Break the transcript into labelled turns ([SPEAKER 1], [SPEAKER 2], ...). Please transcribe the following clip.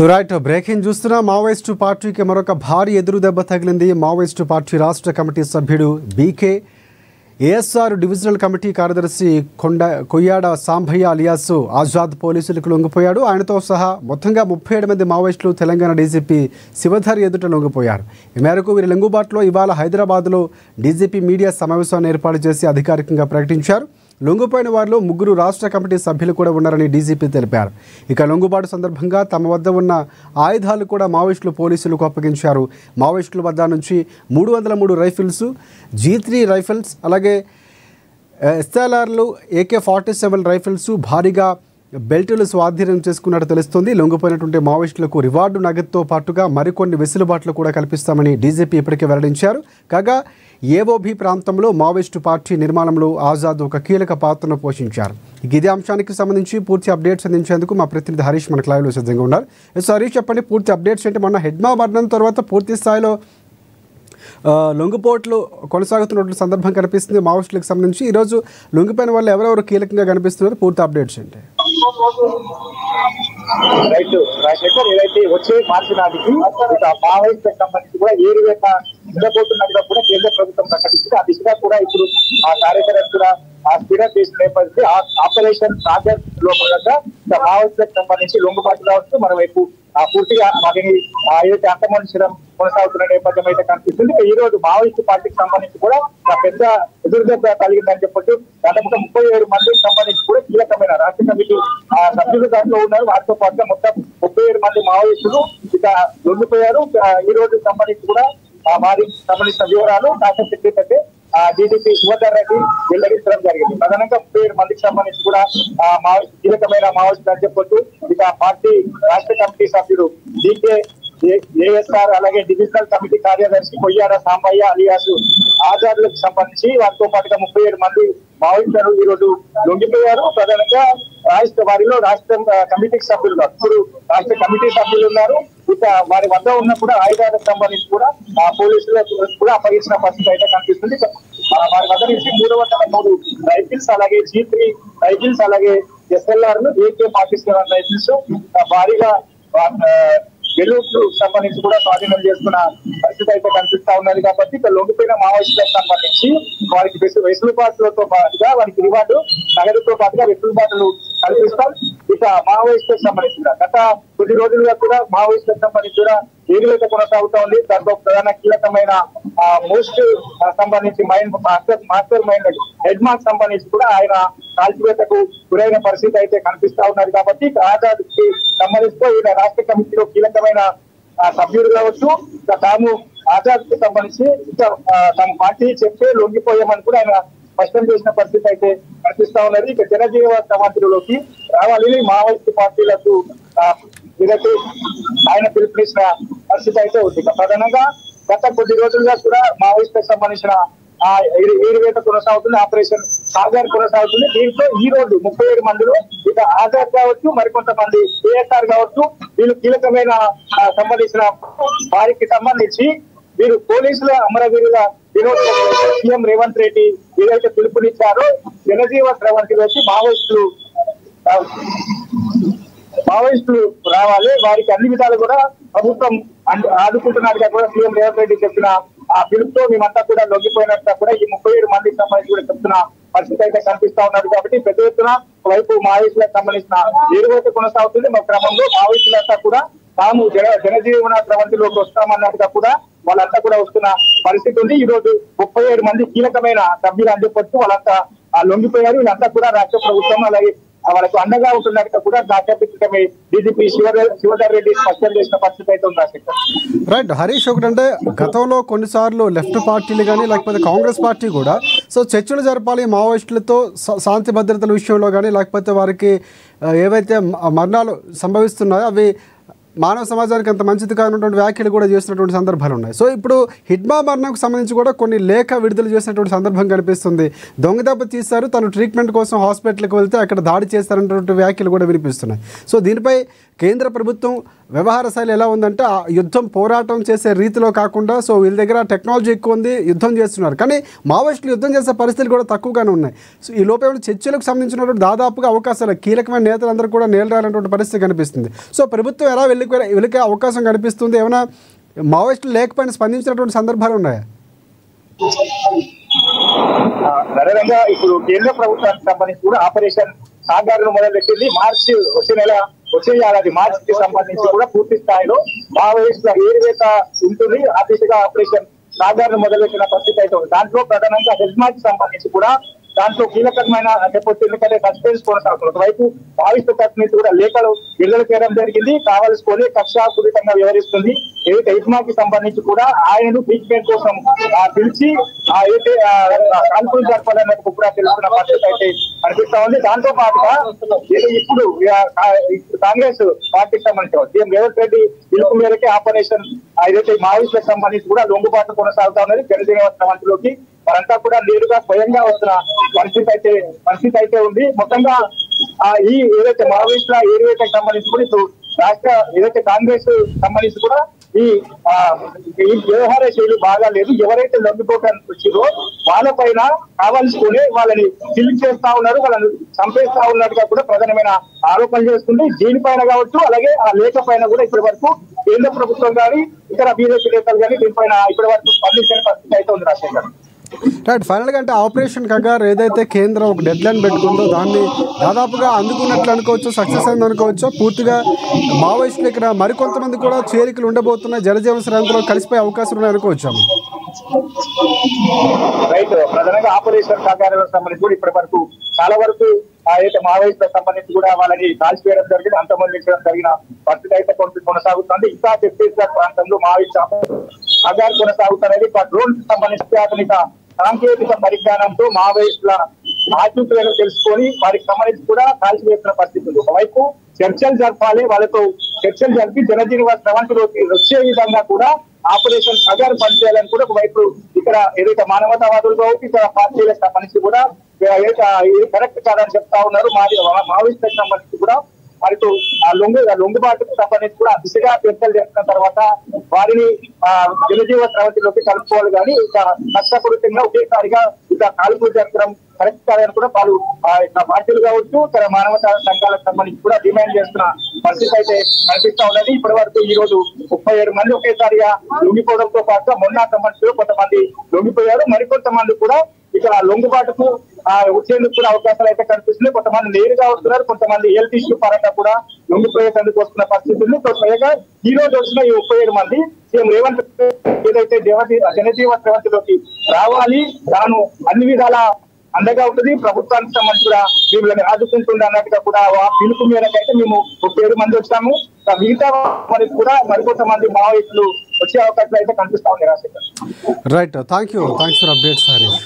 [SPEAKER 1] Right breaking చూస్తున్నా Maoist పార్టీకి మరొక భారీ ఎదురు దెబ్బ తగిలింది. మావోయిస్టు పార్టీ రాష్ట్ర కమిటీ సభ్యుడు బీకే ఏఎస్ఆర్ డివిజనల్ కమిటీ కార్యదర్శి కొయ్యాడ సాంభయ్య అలియాస్ ఆజాద్ పోలీసులకు లొంగిపోయాడు. ఆయనతో సహా మొత్తంగా 37 మంది మావోయిస్టులు తెలంగాణ డీజీపీ శివధర్ ఎదుట లొంగిపోయారు. ఈ మేరకు వీరి లొంగుబాటులో ఇవాళ హైదరాబాద్లో డీజీపీ మీడియా సమావేశాన్ని ఏర్పాటు చేసి అధికారికంగా ప్రకటించారు. లొంగిపోయిన వారిలో 3 రాష్ట్ర కమిటీ సభ్యులు కూడా ఉన్నారని డీజీపీ తెలిపారు. ఇక లొంగుబాటు సందర్భంగా తమ వద్ద ఉన్న ఆయుధాలు కూడా మావోయిస్టులు పోలీసులకు అప్పగించారు. మావోయిస్టుల వద్ద నుంచి 303 రైఫిల్స్, G3 రైఫిల్స్, అలాగే SLRలు, AK-47 రైఫిల్స్, భారీగా బెల్టులు స్వాధీనం చేసుకున్నట్టు తెలుస్తుంది. లొంగిపోయినటువంటి మావోయిస్టులకు రివార్డు నగదుతో పాటుగా మరికొన్ని వెసులుబాట్లు కూడా కల్పిస్తామని డీజీపీ ఇప్పటికే వెల్లడించారు. కాగా ఏఓబీ ప్రాంతంలో మావోయిస్టు పార్టీ నిర్మాణంలో ఆజాద్ ఒక కీలక పాత్రను పోషించారు. ఇదే అంశానికి సంబంధించి పూర్తి అప్డేట్స్ అందించేందుకు మా ప్రతినిధి హరీష్ మనకు లైవ్లో సిద్ధంగా ఉన్నారు. హరీష్, చెప్పండి, పూర్తి అప్డేట్స్ ఏంటి? మొన్న హెడ్మా మరణం తర్వాత పూర్తి స్థాయిలో లొంగిపోట్లు కొనసాగుతున్నటువంటి సందర్భం కనిపిస్తుంది మావోయిస్టులకు సంబంధించి. ఈరోజు లొంగిపోయిన వాళ్ళు ఎవరెవరు కీలకంగా కనిపిస్తున్నారు? పూర్తి అప్డేట్స్ ఏంటి?
[SPEAKER 2] ఏదైతే వచ్చే మార్చి నాటికి మావోయిస్టులకు సంబంధించి కూడా ఏరువేత ఉండబోతున్నట్టుగా కూడా కేంద్ర ప్రభుత్వం ప్రకటిస్తుంది. ఆ దిశగా కూడా ఇప్పుడు ఆ కార్యక్రమం కూడా స్పీడప్ చేసిన నేపథ్యంలో ఆపరేషన్ సాగర్ లో భాగంగా మావోయిస్టులకు సంబంధించి లొంగుబాటు కావచ్చు, మరోవైపు పూర్తిగా వాటిని ఏదైతే అంతమొంచడం కొనసాగుతున్న నేపథ్యం అయితే కనిపిస్తుంది. ఈ రోజు మావోయిస్టు పార్టీకి సంబంధించి కూడా పెద్ద ఎదురుదెబ్బ కలిగిందని చెప్పొచ్చు. దాదాపు 37 మందికి సంబంధించి కూడా కీలకమైన రాష్ట్ర కమిటీ సభ్యులు దాంట్లో ఉన్నారు. వాటితో పాటుగా మొత్తం 37 మంది మావోయిస్టులు ఇక లొంగిపోయారు. ఈ రోజు సంబంధించి కూడా వారికి సంబంధించిన వివరాలు రాష్ట్ర సెక్రటరీ డీజీపీ శివధర్ రెడ్డి వెల్లడించడం జరిగింది. ప్రధానంగా 37 మందికి సంబంధించి కూడా కీలకమైన మావోయిస్టులు అని చెప్పొచ్చు. ఇక పార్టీ రాష్ట్ర కమిటీ సభ్యుడు బీకే ఏఎస్ఆర్, అలాగే డివిజనల్ కమిటీ కార్యదర్శి కొయ్యాడ సాంబయ్య అలియాస్ ఆజాద్లకు సంబంధించి వారితో పాటుగా 37 మంది మావోయిస్టులు ఈ రోజు లొంగిపోయారు. ప్రధానంగా వారిలో రాష్ట్ర కమిటీకి సభ్యులు ఇప్పుడు రాష్ట్ర కమిటీ సభ్యులు ఉన్నారు. ఇక వారి వద్ద ఉన్న కూడా ఆయుధాలకు సంబంధించి కూడా పోలీసులకు కూడా అప్పగించిన పరిస్థితి అయితే కనిపిస్తుంది. వారి వద్ద నుంచి 303 రైఫిల్స్, అలాగే G3 రైఫిల్స్, అలాగే SLRలు, AK-47 రైఫిల్స్, భారీగా గెలుపుకు సంబంధించి కూడా స్వాధీనం చేసుకున్న పరిస్థితి అయితే కనిపిస్తా ఉన్నది. కాబట్టి ఇక లొంగిపోయిన మావోయిస్టులకు సంబంధించి వారికి వెసులుబాటులతో పాటుగా వారికి రివార్డు నగదుతో పాటుగా వెసులుబాటులు కల్పిస్తాం. ఇక మావోయిస్టులకు సంబంధించి గత కొద్ది రోజులుగా కూడా మావోయిస్టులకు సంబంధించి కూడా ఏరువేత కొనసాగుతా ఉంది. దాంట్లో ప్రధాన కీలకమైన మోస్ట్ సంబంధించి మాస్టర్ మైండ్ హెడ్ మార్క్ సంబంధించి కూడా ఆయన కాల్చివేతకు గురైన పరిస్థితి అయితే కనిపిస్తా ఉన్నది. కాబట్టి ఆజాద్ కి సంబంధిస్తూ ఈయన రాష్ట్ర కమిటీలో కీలకమైన సభ్యుడు కావచ్చు. తాము ఆజాద్ కి సంబంధించి తమ పార్టీ చెప్తే లొంగిపోయామని కూడా ఆయన స్పష్టం చేసిన పరిస్థితి అయితే కనిపిస్తా ఉన్నది. ఇక జనజీవ సమాధిలోకి రావాలని మావోయిస్టు పార్టీలకు ఏదైతే ఆయన పిలుపునిచ్చిన పరిస్థితి అయితే ఉంది. ఇక ప్రధానంగా గత కొద్ది రోజులుగా కూడా మావోయిస్టులకు సంబంధించిన ఏరువేత కొనసాగుతుంది, ఆపరేషన్ సాగర్ కొనసాగుతుంది. దీంట్లో ఈ రోజు 37 మందిలో ఇక ఆజాద్ కావచ్చు, మరికొంతమంది ఏఎస్ఆర్ కావచ్చు, వీళ్ళు కీలకమైన సంబంధించిన వారికి సంబంధించి వీరు పోలీసుల అమరవీరుల దినోత్సవం సీఎం రేవంత్ రెడ్డి ఏదైతే పిలుపునిచ్చారో జనజీవ స్రవంతిలోకి మావోయిస్టులు రావాలి, వారికి అన్ని విధాలు కూడా ప్రభుత్వం ఆదుకుంటున్నట్టుగా కూడా సీఎం రేవంత్ రెడ్డి చెప్పిన ఆ పిలుపుతో మేమంతా కూడా లొంగిపోయినట్టుగా కూడా ఈ 37 మందికి సంబంధించి కూడా చెప్తున్న పరిస్థితి అయితే కనిపిస్తా ఉన్నారు. కాబట్టి పెద్ద ఎత్తున వైపు మావోయిస్టులకు సంబంధించిన ఏరువేత కొనసాగుతుంది. మా క్రమంలో మావోయిస్టులంతా కూడా తాము జనజీవన స్రవంతిలోకి వస్తామన్నట్టుగా కూడా వాళ్ళంతా కూడా వస్తున్న పరిస్థితి ఉంది. ఈ రోజు 37 మంది కీలకమైన సభ్యులు అని చెప్పొచ్చు వాళ్ళంతా లొంగిపోయారు. వీళ్ళంతా కూడా రాష్ట్ర ప్రభుత్వం అలాగే వాళ్ళకు అండగా ఉంటున్నట్టుగా కూడా జాతీయ డీజీపీ శివధర్ రెడ్డి స్పష్టం చేసిన పరిస్థితి అయితే ఉంది.
[SPEAKER 1] రైట్ హరీష్, ఒకటంటే గతంలో కొన్నిసార్లు లెఫ్ట్ పార్టీలు కానీ లేకపోతే కాంగ్రెస్ పార్టీ కూడా చర్చలు జరపాలి మావోయిస్టులతో శాంతి భద్రతల విషయంలో కానీ, లేకపోతే వారికి ఏవైతే మరణాలు సంభవిస్తున్నాయో అవి మానవ సమాజానికి అంత మంచిది కానటువంటి వ్యాఖ్యలు కూడా చేసినటువంటి సందర్భాలు ఉన్నాయి. సో ఇప్పుడు హిడ్మా మరణంకు సంబంధించి కూడా కొన్ని లేఖ విడుదల చేసినటువంటి సందర్భం కనిపిస్తుంది. దొంగదెబ్బ తీశారు, తను ట్రీట్మెంట్ కోసం హాస్పిటల్కి వెళ్తే అక్కడ దాడి చేస్తారన్నటువంటి వ్యాఖ్యలు కూడా వినిపిస్తున్నాయి. సో దీనిపై కేంద్ర ప్రభుత్వం వ్యవహార శైలి ఎలా ఉందంటే ఆ యుద్ధం పోరాటం చేసే రీతిలో కాకుండా సో వీళ్ళ దగ్గర టెక్నాలజీ ఎక్కువ ఉంది, యుద్ధం చేస్తున్నారు. కానీ మావోయిస్టులు యుద్ధం చేసే పరిస్థితులు కూడా తక్కువగానే ఉన్నాయి. సో ఈ లోపల చర్చలకు సంబంధించినటువంటి దాదాపుగా అవకాశాలు కీలకమైన నేతలందరూ కూడా నేలరాలన్నటువంటి పరిస్థితి కనిపిస్తుంది. సో ప్రభుత్వం ఎలా వెళ్ళికే అవకాశం కనిపిస్తుంది? ఏమైనా మావోయిస్టులు లేకపోయినా స్పందించినటువంటి సందర్భాలు ఉన్నాయా?
[SPEAKER 2] నరేంద్ర ఇప్పుడు కేంద్ర ప్రభుత్వానికి సంబంధించి కూడా ఆపరేషన్ సాగర్ను మొదలుపెట్టింది. మార్చి వచ్చే ఏడాది మార్చికి సంబంధించి కూడా పూర్తి స్థాయిలో మావోయిస్టుల ఏరివేత ఉంటుంది. ఆ దిశగా ఆపరేషన్ సాగర్ను మొదలుపెట్టిన పరిస్థితి అయితే ఉంది. దాంట్లో ప్రధానంగా హెజ్మాకి సంబంధించి కూడా దాంట్లో కీలకమైన చెప్పొచ్చు. ఎందుకంటే సస్పెన్స్ కొనసాగుతుంది. ఒకవైపు మావోయిస్టు తరఫు నుంచి కూడా లేఖలు విడుదల చేయడం జరిగింది. కావాల్సుకొని కక్షాపూరితంగా వ్యవహరిస్తుంది. ఏదైతే హెజ్మాకి సంబంధించి కూడా ఆయనను ట్రీట్మెంట్ కోసం పిలిచి ఏదైతే కాన్ఫరెన్స్ జరపాలన్నది కూడా తెలుస్తున్న పరిస్థితి అయితే కనిపిస్తా ఉంది. దాంతో పాటుగా ఇప్పుడు కాంగ్రెస్ పార్టీకి సంబంధించి సీఎం రేవంత్ రెడ్డి పిలుపు మేరకే ఆపరేషన్ ఏదైతే మావోయిస్టులకు సంబంధించి కూడా లొంగుబాటు కొనసాగుతా ఉన్నది. జనజీవన సమంతిలోకి వారంతా కూడా నేరుగా స్వయంగా వస్తున్న పరిస్థితి అయితే ఉంది. మొత్తంగా ఈ ఏదైతే మావోయిస్టుల ఏరియాకి సంబంధించి కూడా ఇప్పుడు రాష్ట్ర ఏదైతే కాంగ్రెస్ సంబంధించి కూడా ఈ వ్యవహార శైలి బాగా లేదు. ఎవరైతే లొంగిపోవడానికి వచ్చిరో వాళ్ళపైన కావాల్సుకునే వాళ్ళని కిల్ చేస్తా ఉన్నారు, వాళ్ళని చంపేస్తా ఉన్నట్టుగా కూడా ప్రధానమైన ఆరోపణలు చేస్తుంది. దీనిపైన కావచ్చు, అలాగే ఆ లేఖ పైన కూడా ఇప్పటి వరకు కేంద్ర ప్రభుత్వం కానీ ఇతర బీజేపీ నేతలు కానీ దీనిపైన ఇప్పటి వరకు స్పందించిన పరిస్థితి అయితే ఉంది. రాజశేఖర్
[SPEAKER 1] రైట్, ఫైనల్గా అంటే ఆపరేషన్ కగార్ ఏదైతే కేంద్రం ఒక డెడ్ లైన్ పెట్టుకుందో దాన్ని దాదాపుగా అందుకున్నట్లు అనుకోవచ్చు, సక్సెస్ అయింది అనుకోవచ్చు. పూర్తిగా మావోయిస్టులు ఇక్కడ మరికొంతమంది కూడా చేరికలు ఉండబోతున్నాయి, జనజీవన శ్రాంతిలో కలిసిపోయే అవకాశాలు ఉన్నాయి అనుకోవచ్చు.
[SPEAKER 2] రైట్, ప్రధానంగా ఆపరేషన్ కగార్లకు సంబంధించి కూడా ఇప్పటి వరకు చాలా వరకు అయితే మావోయిస్టులకు సంబంధించి కూడా వాళ్ళని కాల్చివేయడం జరిగింది, అంతమొందించడం జరిగిన పరిస్థితి అయితే కొనసాగుతుంది. ఇంకా ఛత్తీస్గఢ్ ప్రాంతంలో మావోయిస్టు కగార్ కొనసాగుతున్నది. డ్రోన్ సంబంధించి అత్యాధునిక సాంకేతిక పరిజ్ఞానంతో మావోయిస్టుల ఆచూకీలను తెలుసుకొని వారికి సంబంధించి కూడా కాల్చివేస్తున్న పరిస్థితి ఉంది. ఒకవైపు చర్చలు జరపాలి, వాళ్ళతో చర్చలు జరిపి జనజీవన స్రవంతిలోకి వచ్చే విధంగా కూడా ఆపరేషన్ కగార్ పనిచేయాలని కూడా ఒకవైపు ఇక్కడ ఏదైతే మానవతావాదులు కావచ్చు ఇతర పార్టీలకు సంబంధించి కూడా ఇది కరెక్ట్ కాదని చెప్తా ఉన్నారు. మావోయిస్టులకు సంబంధించి కూడా వారితో లొంగుబాటుకు సంబంధించి కూడా దిశగా చర్చలు చేసిన తర్వాత వారిని జనజీవన స్రవంతిలోకి కలుపుకోవాలి. కానీ ఇక కష్టపూరితంగా ఒకేసారిగా ఇక కాల్పులు జరపడం కరెక్ట్ కాదని కూడా వాళ్ళు పార్టీలు కావచ్చు ఇతర మానవతా సంఘాలకు సంబంధించి కూడా డిమాండ్ చేస్తున్న పరిస్థితి అయితే కనిపిస్తా ఉన్నది. ఇప్పటి వరకు ఈ రోజు 37 మంది ఒకేసారిగా లొంగిపోవడంతో పాటు మొన్న సంబంధించి కొంతమంది లొంగిపోయారు, మరికొంతమంది కూడా ఇక్కడ లొంగుబాటుకు వచ్చేందుకు కూడా అవకాశాలు అయితే కనిపిస్తున్నాయి. కొంతమంది నేరుగా వస్తున్నారు, కొంతమంది హెల్త్ ఇష్యూ పరంగా కూడా లొంగిపోయేందుకు వస్తున్న పరిస్థితి ఉంది. స్వయంగా ఈ రోజు వచ్చిన ఈ 37 మంది సీఎం రేవంత్ ఏదైతే జనజీవన స్రవంతిలోకి రావాలి, తాను అన్ని విధాల అండగా ఉంటుంది, ప్రభుత్వానికి సంబంధించి కూడా మిమ్మల్ని ఆదుకుంటుంది అన్నట్టుగా కూడా పిలుపు మేరకైతే మేము 37 మంది వచ్చాము. మిగతా మనకి కూడా మరికొంతమంది మావోయిస్టులు వచ్చే అవకాశాలు అయితే కనిపిస్తా ఉన్నాయి. Rajasekhar
[SPEAKER 1] right, thanks for updates Harish.